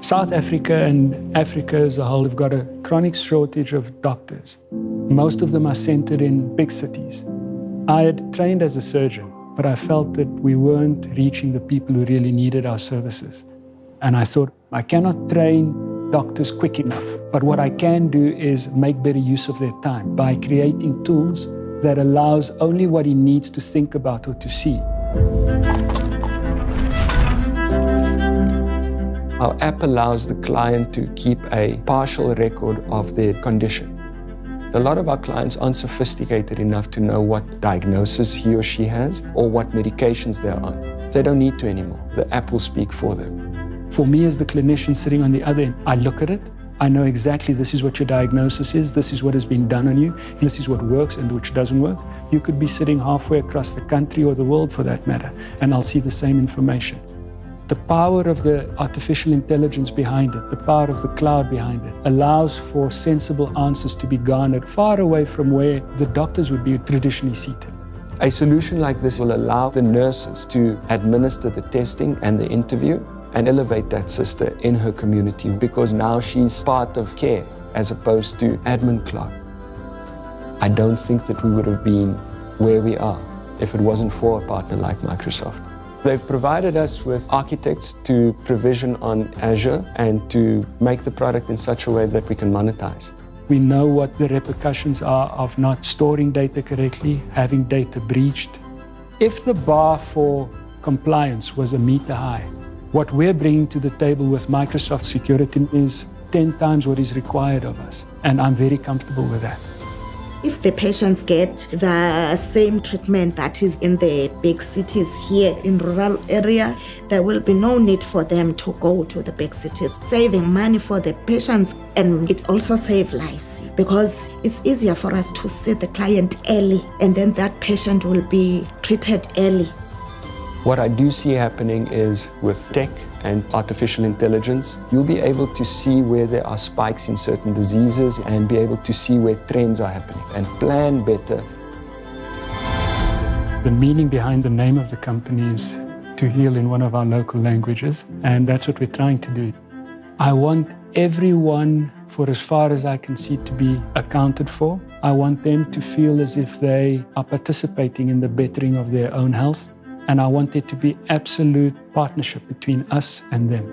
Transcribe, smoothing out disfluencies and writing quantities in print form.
South Africa and Africa as a whole have got a chronic shortage of doctors. Most of them are centered in big cities. I had trained as a surgeon, but I felt that we weren't reaching the people who really needed our services. And I thought, I cannot train doctors quick enough, but what I can do is make better use of their time by creating tools that allows only what he needs to think about or to see. Our app allows the client to keep a partial record of their condition. A lot of our clients aren't sophisticated enough to know what diagnosis he or she has or what medications they're on. They don't need to anymore. The app will speak for them. For me as the clinician sitting on the other end, I look at it, I know exactly this is what your diagnosis is, this is what has been done on you, this is what works and which doesn't work. You could be sitting halfway across the country or the world for that matter, and I'll see the same information. The power of the artificial intelligence behind it, the power of the cloud behind it, allows for sensible answers to be garnered far away from where the doctors would be traditionally seated. A solution like this will allow the nurses to administer the testing and the interview and elevate that sister in her community because now she's part of care as opposed to admin clerk. I don't think that we would have been where we are if it wasn't for a partner like Microsoft. They've provided us with architects to provision on Azure and to make the product in such a way that we can monetize. We know what the repercussions are of not storing data correctly, having data breached. If the bar for compliance was a meter high, what we're bringing to the table with Microsoft Security is 10 times what is required of us, and I'm very comfortable with that. If the patients get the same treatment that is in the big cities here in rural area, there will be no need for them to go to the big cities, saving money for the patients, and it's also save lives because it's easier for us to see the client early and then that patient will be treated early. What I do see happening is with tech and artificial intelligence, you'll be able to see where there are spikes in certain diseases and be able to see where trends are happening and plan better. The meaning behind the name of the company is to heal in one of our local languages, and that's what we're trying to do. I want everyone, for as far as I can see, to be accounted for. I want them to feel as if they are participating in the bettering of their own health. And I want there to be absolute partnership between us and them.